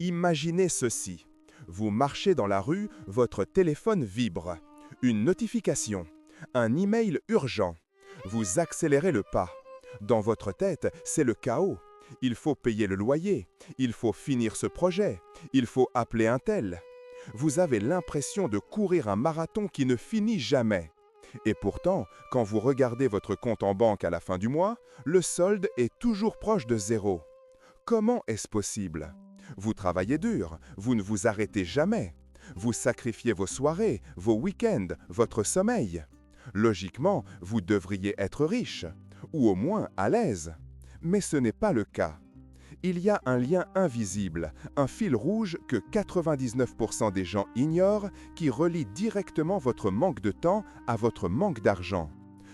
Imaginez ceci. Vous marchez dans la rue, votre téléphone vibre. Une notification, un email urgent. Vous accélérez le pas. Dans votre tête, c'est le chaos. Il faut payer le loyer, il faut finir ce projet, il faut appeler un tel. Vous avez l'impression de courir un marathon qui ne finit jamais. Et pourtant, quand vous regardez votre compte en banque à la fin du mois, le solde est toujours proche de zéro. Comment est-ce possible? Vous travaillez dur, vous ne vous arrêtez jamais. Vous sacrifiez vos soirées, vos week-ends, votre sommeil. Logiquement, vous devriez être riche, ou au moins à l'aise. Mais ce n'est pas le cas. Il y a un lien invisible, un fil rouge que 99% des gens ignorent qui relie directement votre manque de temps à votre manque d'argent.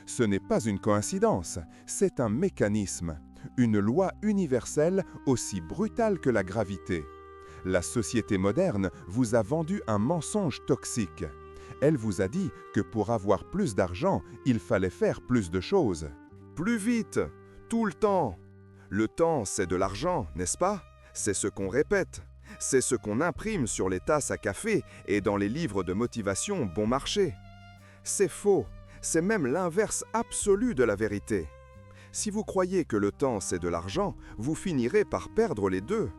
Ce n'est pas une coïncidence, c'est un mécanisme, une loi universelle aussi brutale que la gravité. La société moderne vous a vendu un mensonge toxique. Elle vous a dit que pour avoir plus d'argent, il fallait faire plus de choses. Plus vite, tout le temps. Le temps, c'est de l'argent, n'est-ce pas? C'est ce qu'on répète. C'est ce qu'on imprime sur les tasses à café et dans les livres de motivation bon marché. C'est faux. C'est même l'inverse absolu de la vérité. Si vous croyez que le temps, c'est de l'argent, vous finirez par perdre les deux.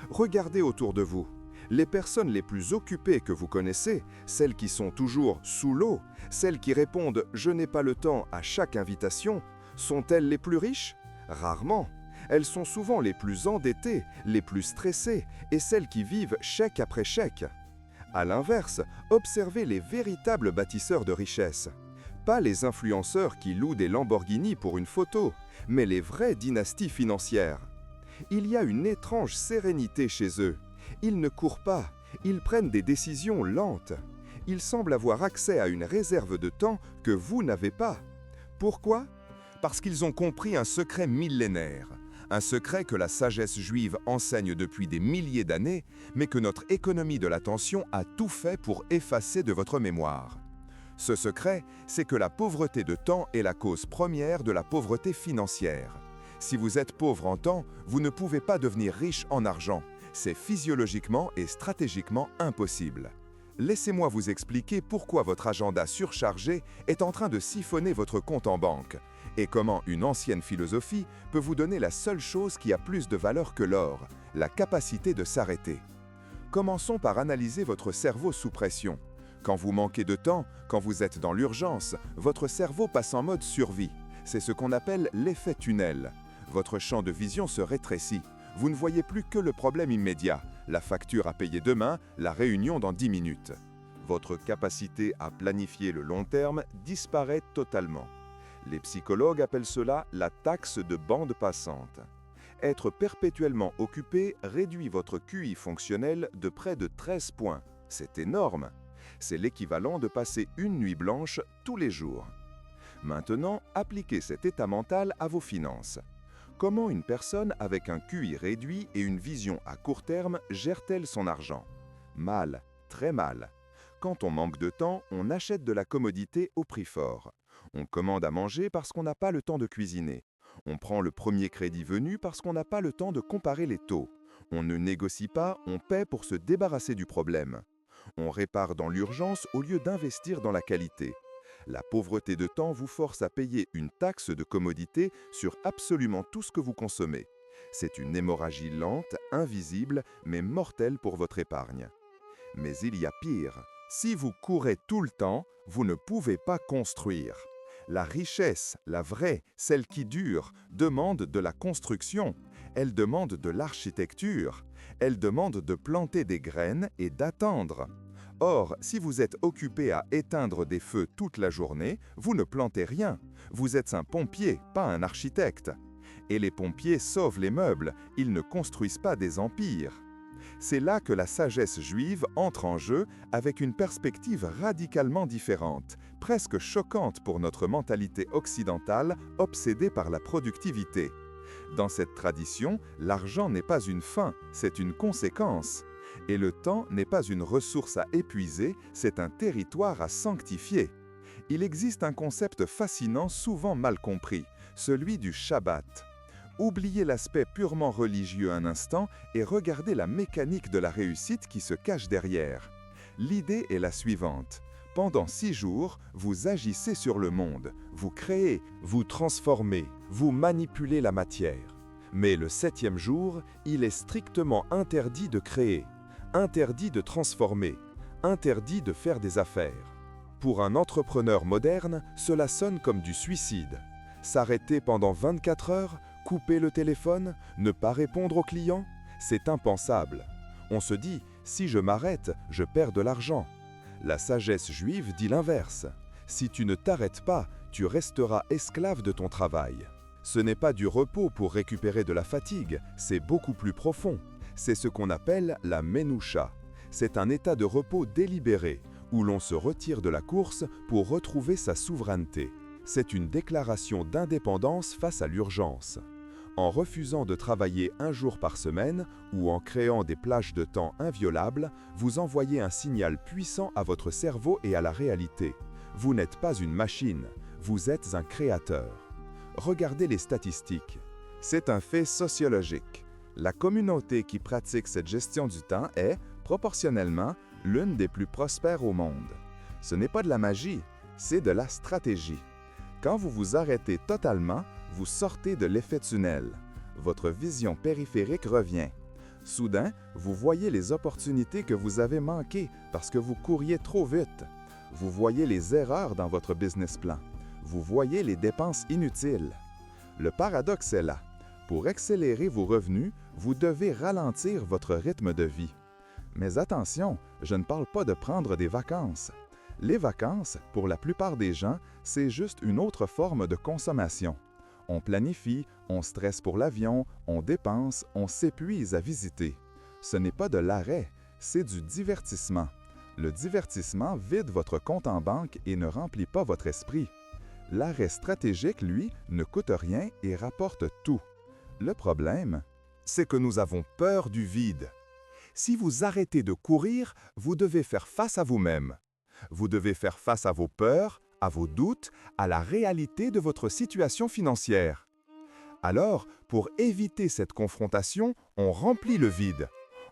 Regardez autour de vous. Les personnes les plus occupées que vous connaissez, celles qui sont toujours sous l'eau, celles qui répondent « je n'ai pas le temps » à chaque invitation, sont-elles les plus riches? Rarement. Elles sont souvent les plus endettées, les plus stressées et celles qui vivent chèque après chèque. À l'inverse, observez les véritables bâtisseurs de richesse. Pas les influenceurs qui louent des Lamborghini pour une photo, mais les vraies dynasties financières. Il y a une étrange sérénité chez eux. Ils ne courent pas, ils prennent des décisions lentes. Ils semblent avoir accès à une réserve de temps que vous n'avez pas. Pourquoi? Parce qu'ils ont compris un secret millénaire. Un secret que la sagesse juive enseigne depuis des milliers d'années, mais que notre économie de l'attention a tout fait pour effacer de votre mémoire. Ce secret, c'est que la pauvreté de temps est la cause première de la pauvreté financière. Si vous êtes pauvre en temps, vous ne pouvez pas devenir riche en argent. C'est physiologiquement et stratégiquement impossible. Laissez-moi vous expliquer pourquoi votre agenda surchargé est en train de siphonner votre compte en banque et comment une ancienne philosophie peut vous donner la seule chose qui a plus de valeur que l'or, la capacité de s'arrêter. Commençons par analyser votre cerveau sous pression. Quand vous manquez de temps, quand vous êtes dans l'urgence, votre cerveau passe en mode survie. C'est ce qu'on appelle l'effet tunnel. Votre champ de vision se rétrécit. Vous ne voyez plus que le problème immédiat, la facture à payer demain, la réunion dans 10 minutes. Votre capacité à planifier le long terme disparaît totalement. Les psychologues appellent cela la taxe de bande passante. Être perpétuellement occupé réduit votre QI fonctionnel de près de 13 points. C'est énorme. C'est l'équivalent de passer une nuit blanche tous les jours. Maintenant, appliquez cet état mental à vos finances. Comment une personne avec un QI réduit et une vision à court terme gère-t-elle son argent? Mal, très mal. Quand on manque de temps, on achète de la commodité au prix fort. On commande à manger parce qu'on n'a pas le temps de cuisiner. On prend le premier crédit venu parce qu'on n'a pas le temps de comparer les taux. On ne négocie pas, on paie pour se débarrasser du problème. On répare dans l'urgence au lieu d'investir dans la qualité. La pauvreté de temps vous force à payer une taxe de commodité sur absolument tout ce que vous consommez. C'est une hémorragie lente, invisible, mais mortelle pour votre épargne. Mais il y a pire. Si vous courez tout le temps, vous ne pouvez pas construire. La richesse, la vraie, celle qui dure, demande de la construction. Elle demande de l'architecture. Elle demande de planter des graines et d'attendre. Or, si vous êtes occupé à éteindre des feux toute la journée, vous ne plantez rien. Vous êtes un pompier, pas un architecte. Et les pompiers sauvent les meubles, ils ne construisent pas des empires. C'est là que la sagesse juive entre en jeu avec une perspective radicalement différente, presque choquante pour notre mentalité occidentale obsédée par la productivité. Dans cette tradition, l'argent n'est pas une fin, c'est une conséquence. Et le temps n'est pas une ressource à épuiser, c'est un territoire à sanctifier. Il existe un concept fascinant souvent mal compris, celui du Shabbat. Oubliez l'aspect purement religieux un instant et regardez la mécanique de la réussite qui se cache derrière. L'idée est la suivante. Pendant 6 jours, vous agissez sur le monde, vous créez, vous transformez, vous manipulez la matière. Mais le 7e jour, il est strictement interdit de créer, interdit de transformer, interdit de faire des affaires. Pour un entrepreneur moderne, cela sonne comme du suicide. S'arrêter pendant 24 heures, couper le téléphone, ne pas répondre aux clients, c'est impensable. On se dit, si je m'arrête, je perds de l'argent. La sagesse juive dit l'inverse. Si tu ne t'arrêtes pas, tu resteras esclave de ton travail. Ce n'est pas du repos pour récupérer de la fatigue, c'est beaucoup plus profond. C'est ce qu'on appelle la menoucha. C'est un état de repos délibéré, où l'on se retire de la course pour retrouver sa souveraineté. C'est une déclaration d'indépendance face à l'urgence. En refusant de travailler 1 jour par semaine ou en créant des plages de temps inviolables, vous envoyez un signal puissant à votre cerveau et à la réalité. Vous n'êtes pas une machine, vous êtes un créateur. Regardez les statistiques. C'est un fait sociologique. La communauté qui pratique cette gestion du temps est, proportionnellement, l'une des plus prospères au monde. Ce n'est pas de la magie, c'est de la stratégie. Quand vous vous arrêtez totalement, vous sortez de l'effet tunnel. Votre vision périphérique revient. Soudain, vous voyez les opportunités que vous avez manquées parce que vous couriez trop vite. Vous voyez les erreurs dans votre business plan. Vous voyez les dépenses inutiles. Le paradoxe est là. Pour accélérer vos revenus, vous devez ralentir votre rythme de vie. Mais attention, je ne parle pas de prendre des vacances. Les vacances, pour la plupart des gens, c'est juste une autre forme de consommation. On planifie, on stresse pour l'avion, on dépense, on s'épuise à visiter. Ce n'est pas de l'arrêt, c'est du divertissement. Le divertissement vide votre compte en banque et ne remplit pas votre esprit. L'arrêt stratégique, lui, ne coûte rien et rapporte tout. Le problème, c'est que nous avons peur du vide. Si vous arrêtez de courir, vous devez faire face à vous-même. Vous devez faire face à vos peurs, à vos doutes, à la réalité de votre situation financière. Alors, pour éviter cette confrontation, on remplit le vide.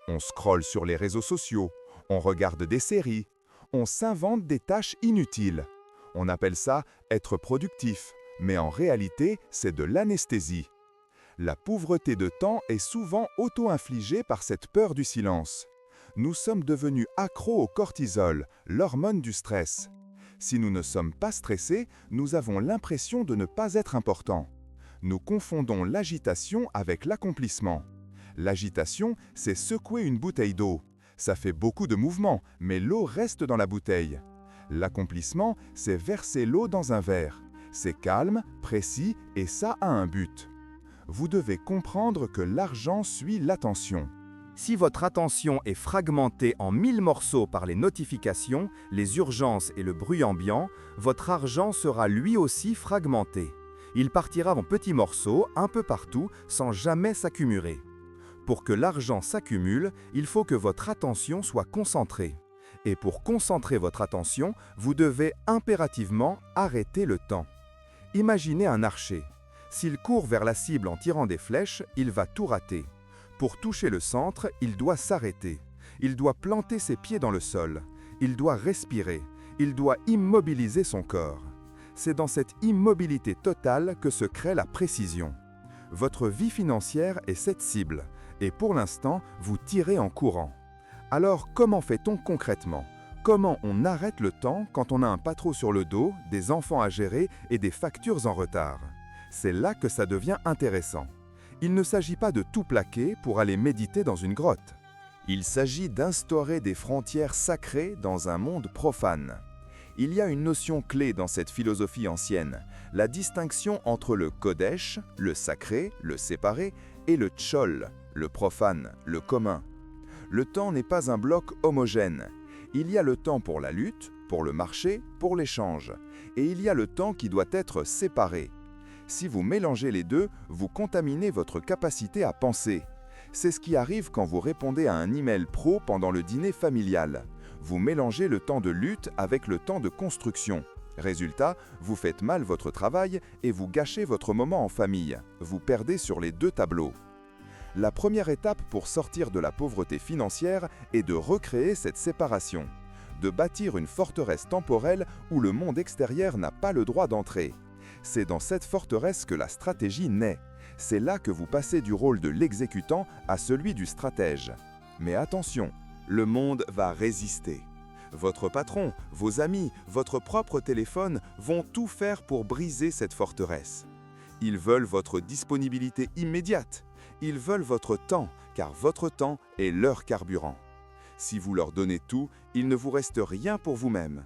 On scrolle sur les réseaux sociaux, on regarde des séries, on s'invente des tâches inutiles. On appelle ça être productif, mais en réalité, c'est de l'anesthésie. La pauvreté de temps est souvent auto-infligée par cette peur du silence. Nous sommes devenus accros au cortisol, l'hormone du stress. Si nous ne sommes pas stressés, nous avons l'impression de ne pas être importants. Nous confondons l'agitation avec l'accomplissement. L'agitation, c'est secouer une bouteille d'eau. Ça fait beaucoup de mouvements, mais l'eau reste dans la bouteille. L'accomplissement, c'est verser l'eau dans un verre. C'est calme, précis et ça a un but. Vous devez comprendre que l'argent suit l'attention. Si votre attention est fragmentée en 1000 morceaux par les notifications, les urgences et le bruit ambiant, votre argent sera lui aussi fragmenté. Il partira en petits morceaux, un peu partout, sans jamais s'accumuler. Pour que l'argent s'accumule, il faut que votre attention soit concentrée. Et pour concentrer votre attention, vous devez impérativement arrêter le temps. Imaginez un archer. S'il court vers la cible en tirant des flèches, il va tout rater. Pour toucher le centre, il doit s'arrêter. Il doit planter ses pieds dans le sol. Il doit respirer. Il doit immobiliser son corps. C'est dans cette immobilité totale que se crée la précision. Votre vie financière est cette cible, et pour l'instant, vous tirez en courant. Alors, comment fait-on concrètement? Comment on arrête le temps quand on a un patron sur le dos, des enfants à gérer et des factures en retard? C'est là que ça devient intéressant. Il ne s'agit pas de tout plaquer pour aller méditer dans une grotte. Il s'agit d'instaurer des frontières sacrées dans un monde profane. Il y a une notion clé dans cette philosophie ancienne, la distinction entre le kodesh, le sacré, le séparé, et le tchol, le profane, le commun. Le temps n'est pas un bloc homogène. Il y a le temps pour la lutte, pour le marché, pour l'échange. Et il y a le temps qui doit être séparé. Si vous mélangez les deux, vous contaminez votre capacité à penser. C'est ce qui arrive quand vous répondez à un email pro pendant le dîner familial. Vous mélangez le temps de lutte avec le temps de construction. Résultat, vous faites mal votre travail et vous gâchez votre moment en famille. Vous perdez sur les deux tableaux. La première étape pour sortir de la pauvreté financière est de recréer cette séparation, de bâtir une forteresse temporelle où le monde extérieur n'a pas le droit d'entrer. C'est dans cette forteresse que la stratégie naît. C'est là que vous passez du rôle de l'exécutant à celui du stratège. Mais attention, le monde va résister. Votre patron, vos amis, votre propre téléphone vont tout faire pour briser cette forteresse. Ils veulent votre disponibilité immédiate. Ils veulent votre temps, car votre temps est leur carburant. Si vous leur donnez tout, il ne vous reste rien pour vous-même.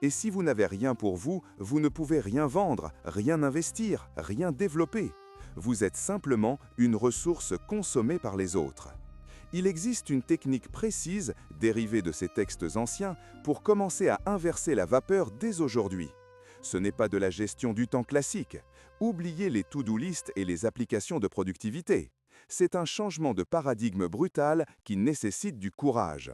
Et si vous n'avez rien pour vous, vous ne pouvez rien vendre, rien investir, rien développer. Vous êtes simplement une ressource consommée par les autres. Il existe une technique précise, dérivée de ces textes anciens, pour commencer à inverser la vapeur dès aujourd'hui. Ce n'est pas de la gestion du temps classique. Oubliez les to-do list et les applications de productivité. C'est un changement de paradigme brutal qui nécessite du courage.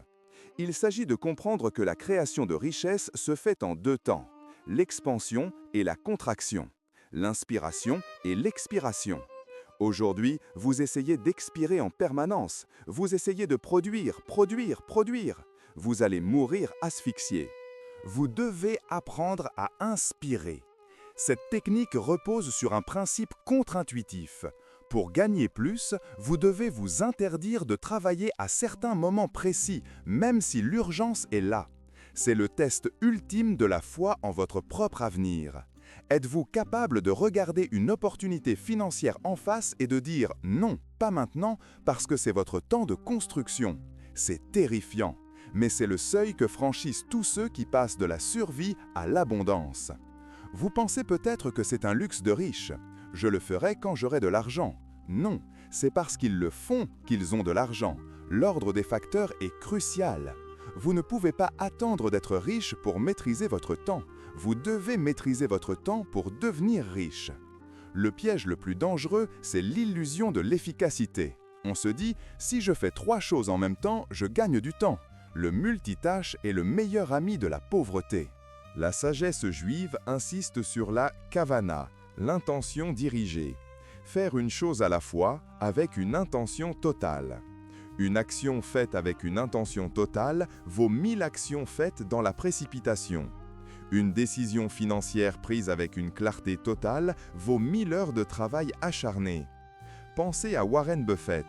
Il s'agit de comprendre que la création de richesse se fait en deux temps, l'expansion et la contraction, l'inspiration et l'expiration. Aujourd'hui, vous essayez d'expirer en permanence, vous essayez de produire. Vous allez mourir asphyxié. Vous devez apprendre à inspirer. Cette technique repose sur un principe contre-intuitif. Pour gagner plus, vous devez vous interdire de travailler à certains moments précis, même si l'urgence est là. C'est le test ultime de la foi en votre propre avenir. Êtes-vous capable de regarder une opportunité financière en face et de dire « non, pas maintenant » parce que c'est votre temps de construction? C'est terrifiant, mais c'est le seuil que franchissent tous ceux qui passent de la survie à l'abondance. Vous pensez peut-être que c'est un luxe de riche. Je le ferai quand j'aurai de l'argent. Non, c'est parce qu'ils le font qu'ils ont de l'argent. L'ordre des facteurs est crucial. Vous ne pouvez pas attendre d'être riche pour maîtriser votre temps. Vous devez maîtriser votre temps pour devenir riche. Le piège le plus dangereux, c'est l'illusion de l'efficacité. On se dit, si je fais 3 choses en même temps, je gagne du temps. Le multitâche est le meilleur ami de la pauvreté. La sagesse juive insiste sur la kavana, l'intention dirigée. Faire une chose à la fois avec une intention totale. Une action faite avec une intention totale vaut 1000 actions faites dans la précipitation. Une décision financière prise avec une clarté totale vaut 1000 heures de travail acharné. Pensez à Warren Buffett.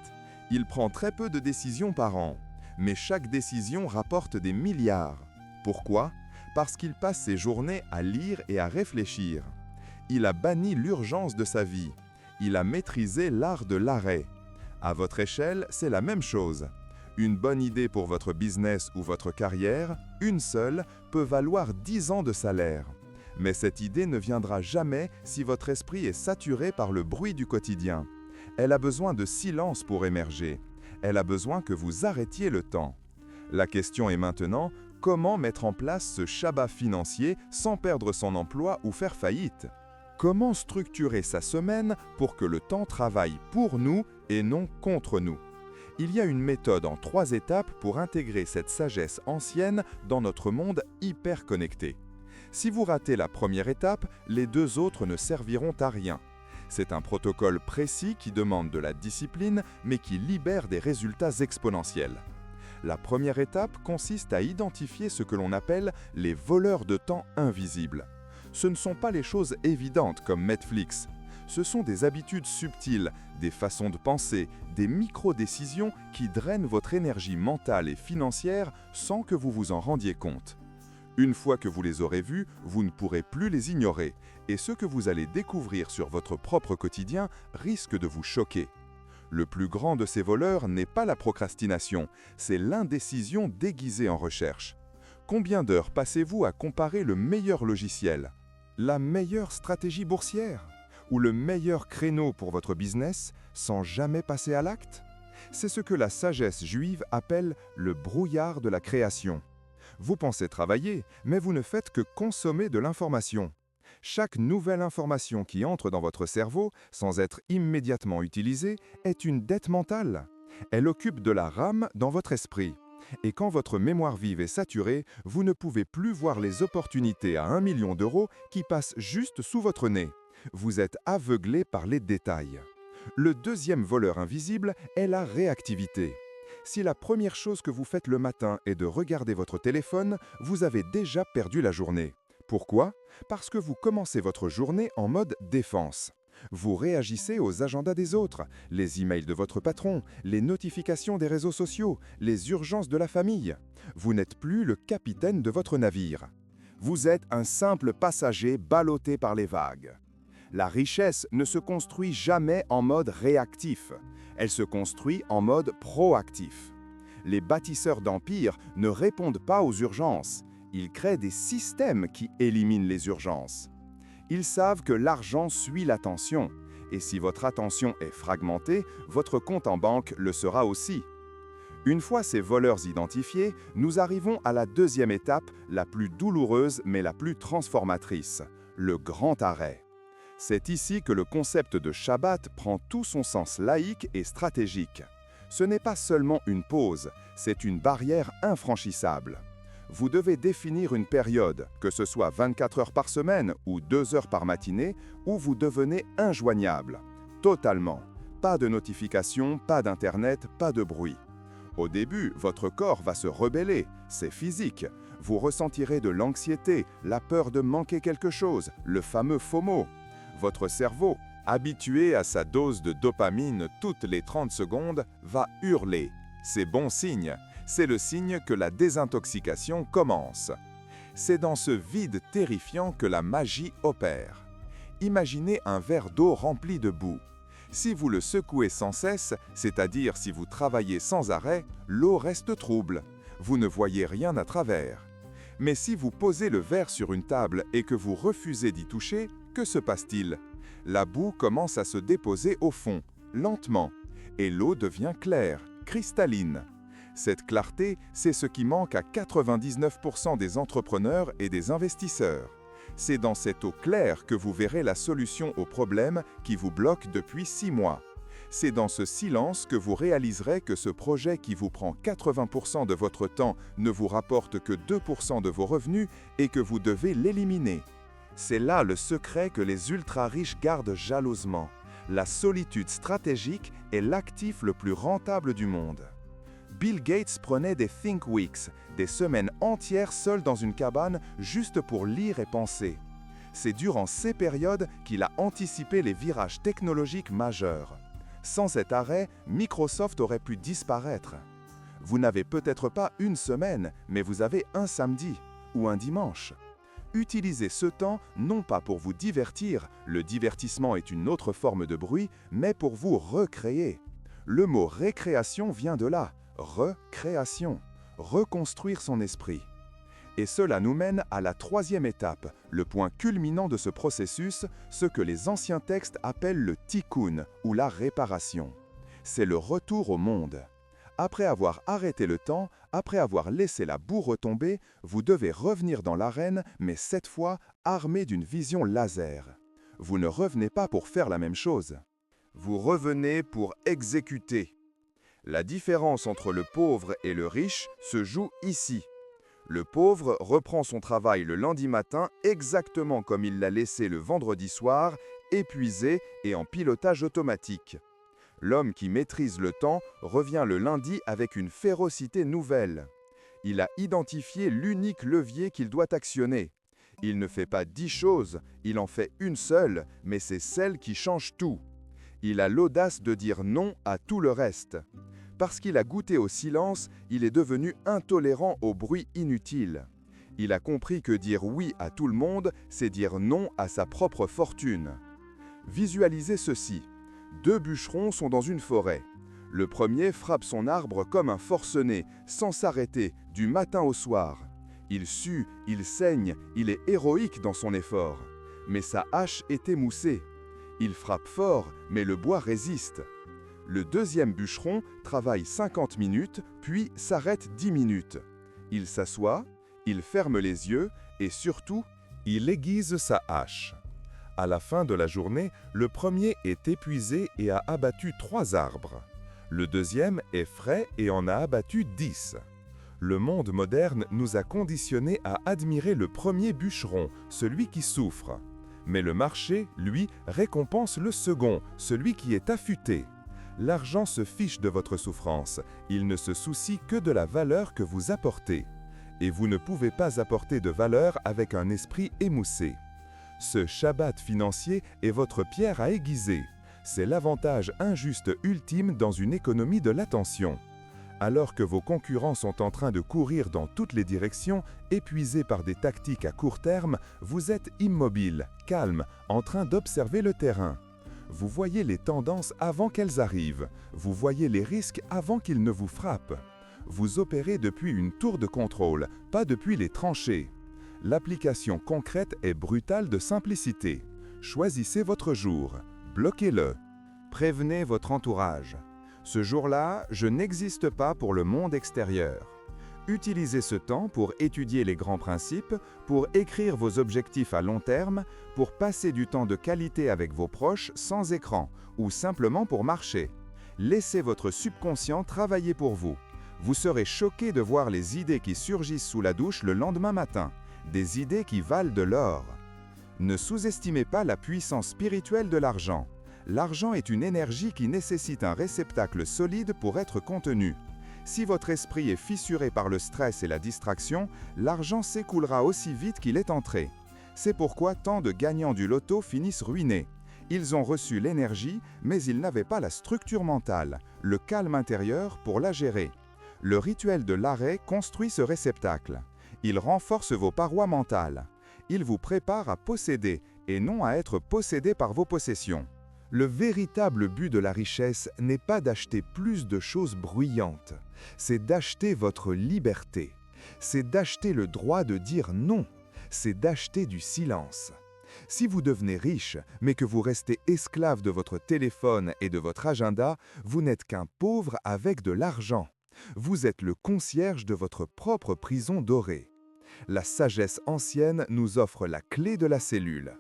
Il prend très peu de décisions par an, mais chaque décision rapporte des milliards. Pourquoi? Parce qu'il passe ses journées à lire et à réfléchir. Il a banni l'urgence de sa vie. Il a maîtrisé l'art de l'arrêt. À votre échelle, c'est la même chose. Une bonne idée pour votre business ou votre carrière, une seule, peut valoir 10 ans de salaire. Mais cette idée ne viendra jamais si votre esprit est saturé par le bruit du quotidien. Elle a besoin de silence pour émerger. Elle a besoin que vous arrêtiez le temps. La question est maintenant, comment mettre en place ce Shabbat financier sans perdre son emploi ou faire faillite? Comment structurer sa semaine pour que le temps travaille pour nous et non contre nous? Il y a une méthode en 3 étapes pour intégrer cette sagesse ancienne dans notre monde hyper connecté. Si vous ratez la première étape, les 2 autres ne serviront à rien. C'est un protocole précis qui demande de la discipline, mais qui libère des résultats exponentiels. La première étape consiste à identifier ce que l'on appelle les voleurs de temps invisibles. Ce ne sont pas les choses évidentes comme Netflix. Ce sont des habitudes subtiles, des façons de penser, des micro-décisions qui drainent votre énergie mentale et financière sans que vous vous en rendiez compte. Une fois que vous les aurez vus, vous ne pourrez plus les ignorer, et ce que vous allez découvrir sur votre propre quotidien risque de vous choquer. Le plus grand de ces voleurs n'est pas la procrastination, c'est l'indécision déguisée en recherche. Combien d'heures passez-vous à comparer le meilleur logiciel, la meilleure stratégie boursière ou le meilleur créneau pour votre business sans jamais passer à l'acte? C'est ce que la sagesse juive appelle le brouillard de la création. Vous pensez travailler, mais vous ne faites que consommer de l'information. Chaque nouvelle information qui entre dans votre cerveau, sans être immédiatement utilisée, est une dette mentale. Elle occupe de la RAM dans votre esprit. Et quand votre mémoire vive est saturée, vous ne pouvez plus voir les opportunités à 1 million d'euros qui passent juste sous votre nez. Vous êtes aveuglé par les détails. Le deuxième voleur invisible est la réactivité. Si la première chose que vous faites le matin est de regarder votre téléphone, vous avez déjà perdu la journée. Pourquoi? Parce que vous commencez votre journée en mode défense. Vous réagissez aux agendas des autres, les emails de votre patron, les notifications des réseaux sociaux, les urgences de la famille. Vous n'êtes plus le capitaine de votre navire. Vous êtes un simple passager ballotté par les vagues. La richesse ne se construit jamais en mode réactif. Elle se construit en mode proactif. Les bâtisseurs d'empires ne répondent pas aux urgences. Ils créent des systèmes qui éliminent les urgences. Ils savent que l'argent suit l'attention. Et si votre attention est fragmentée, votre compte en banque le sera aussi. Une fois ces voleurs identifiés, nous arrivons à la deuxième étape, la plus douloureuse mais la plus transformatrice, le grand arrêt. C'est ici que le concept de Shabbat prend tout son sens laïque et stratégique. Ce n'est pas seulement une pause, c'est une barrière infranchissable. Vous devez définir une période, que ce soit 24 heures par semaine ou 2 heures par matinée, où vous devenez injoignable. Totalement. Pas de notification, pas d'internet, pas de bruit. Au début, votre corps va se rebeller, c'est physique. Vous ressentirez de l'anxiété, la peur de manquer quelque chose, le fameux FOMO. Votre cerveau, habitué à sa dose de dopamine toutes les 30 secondes, va hurler. C'est bon signe. C'est le signe que la désintoxication commence. C'est dans ce vide terrifiant que la magie opère. Imaginez un verre d'eau rempli de boue. Si vous le secouez sans cesse, c'est-à-dire si vous travaillez sans arrêt, l'eau reste trouble. Vous ne voyez rien à travers. Mais si vous posez le verre sur une table et que vous refusez d'y toucher, que se passe-t-il? La boue commence à se déposer au fond, lentement, et l'eau devient claire, cristalline. Cette clarté, c'est ce qui manque à 99% des entrepreneurs et des investisseurs. C'est dans cette eau claire que vous verrez la solution aux problèmes qui vous bloquent depuis 6 mois. C'est dans ce silence que vous réaliserez que ce projet qui vous prend 80% de votre temps ne vous rapporte que 2% de vos revenus et que vous devez l'éliminer. C'est là le secret que les ultra-riches gardent jalousement. La solitude stratégique est l'actif le plus rentable du monde. Bill Gates prenait des Think Weeks, des semaines entières seul dans une cabane juste pour lire et penser. C'est durant ces périodes qu'il a anticipé les virages technologiques majeurs. Sans cet arrêt, Microsoft aurait pu disparaître. Vous n'avez peut-être pas une semaine, mais vous avez un samedi ou un dimanche. Utilisez ce temps non pas pour vous divertir, le divertissement est une autre forme de bruit, mais pour vous recréer. Le mot récréation vient de là. Recréation, reconstruire son esprit. Et cela nous mène à la troisième étape, le point culminant de ce processus, ce que les anciens textes appellent le tikkun ou la réparation. C'est le retour au monde. Après avoir arrêté le temps, après avoir laissé la boue retomber, vous devez revenir dans l'arène, mais cette fois armé d'une vision laser. Vous ne revenez pas pour faire la même chose. Vous revenez pour exécuter. La différence entre le pauvre et le riche se joue ici. Le pauvre reprend son travail le lundi matin exactement comme il l'a laissé le vendredi soir, épuisé et en pilotage automatique. L'homme qui maîtrise le temps revient le lundi avec une férocité nouvelle. Il a identifié l'unique levier qu'il doit actionner. Il ne fait pas 10 choses, il en fait une seule, mais c'est celle qui change tout. Il a l'audace de dire non à tout le reste. Parce qu'il a goûté au silence, il est devenu intolérant au bruit inutile. Il a compris que dire oui à tout le monde, c'est dire non à sa propre fortune. Visualisez ceci. 2 bûcherons sont dans une forêt. Le premier frappe son arbre comme un forcené, sans s'arrêter, du matin au soir. Il sue, il saigne, il est héroïque dans son effort. Mais sa hache est émoussée. Il frappe fort, mais le bois résiste. Le deuxième bûcheron travaille 50 minutes, puis s'arrête 10 minutes. Il s'assoit, il ferme les yeux et surtout, il aiguise sa hache. À la fin de la journée, le premier est épuisé et a abattu 3 arbres. Le deuxième est frais et en a abattu 10. Le monde moderne nous a conditionnés à admirer le premier bûcheron, celui qui souffre. Mais le marché, lui, récompense le second, celui qui est affûté. L'argent se fiche de votre souffrance, il ne se soucie que de la valeur que vous apportez. Et vous ne pouvez pas apporter de valeur avec un esprit émoussé. Ce Shabbat financier est votre pierre à aiguiser. C'est l'avantage injuste ultime dans une économie de l'attention. Alors que vos concurrents sont en train de courir dans toutes les directions, épuisés par des tactiques à court terme, vous êtes immobile, calme, en train d'observer le terrain. Vous voyez les tendances avant qu'elles arrivent. Vous voyez les risques avant qu'ils ne vous frappent. Vous opérez depuis une tour de contrôle, pas depuis les tranchées. L'application concrète est brutale de simplicité. Choisissez votre jour. Bloquez-le. Prévenez votre entourage. Ce jour-là, je n'existe pas pour le monde extérieur. Utilisez ce temps pour étudier les grands principes, pour écrire vos objectifs à long terme, pour passer du temps de qualité avec vos proches sans écran, ou simplement pour marcher. Laissez votre subconscient travailler pour vous. Vous serez choqué de voir les idées qui surgissent sous la douche le lendemain matin, des idées qui valent de l'or. Ne sous-estimez pas la puissance spirituelle de l'argent. L'argent est une énergie qui nécessite un réceptacle solide pour être contenu. Si votre esprit est fissuré par le stress et la distraction, l'argent s'écoulera aussi vite qu'il est entré. C'est pourquoi tant de gagnants du loto finissent ruinés. Ils ont reçu l'énergie, mais ils n'avaient pas la structure mentale, le calme intérieur pour la gérer. Le rituel de l'arrêt construit ce réceptacle. Il renforce vos parois mentales. Il vous prépare à posséder et non à être possédé par vos possessions. Le véritable but de la richesse n'est pas d'acheter plus de choses bruyantes, c'est d'acheter votre liberté, c'est d'acheter le droit de dire non, c'est d'acheter du silence. Si vous devenez riche, mais que vous restez esclave de votre téléphone et de votre agenda, vous n'êtes qu'un pauvre avec de l'argent. Vous êtes le concierge de votre propre prison dorée. La sagesse ancienne nous offre la clé de la cellule.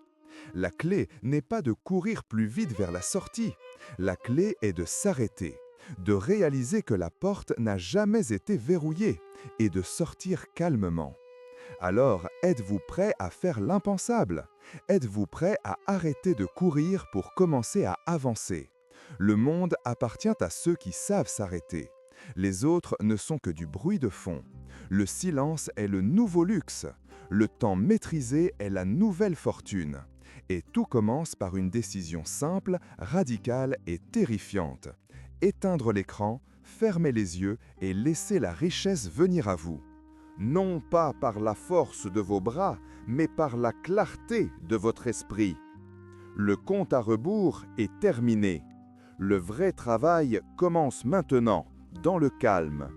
La clé n'est pas de courir plus vite vers la sortie. La clé est de s'arrêter, de réaliser que la porte n'a jamais été verrouillée et de sortir calmement. Alors, êtes-vous prêt à faire l'impensable? Êtes-vous prêt à arrêter de courir pour commencer à avancer? Le monde appartient à ceux qui savent s'arrêter. Les autres ne sont que du bruit de fond. Le silence est le nouveau luxe. Le temps maîtrisé est la nouvelle fortune. Et tout commence par une décision simple, radicale et terrifiante. Éteindre l'écran, fermer les yeux et laisser la richesse venir à vous. Non pas par la force de vos bras, mais par la clarté de votre esprit. Le compte à rebours est terminé. Le vrai travail commence maintenant, dans le calme.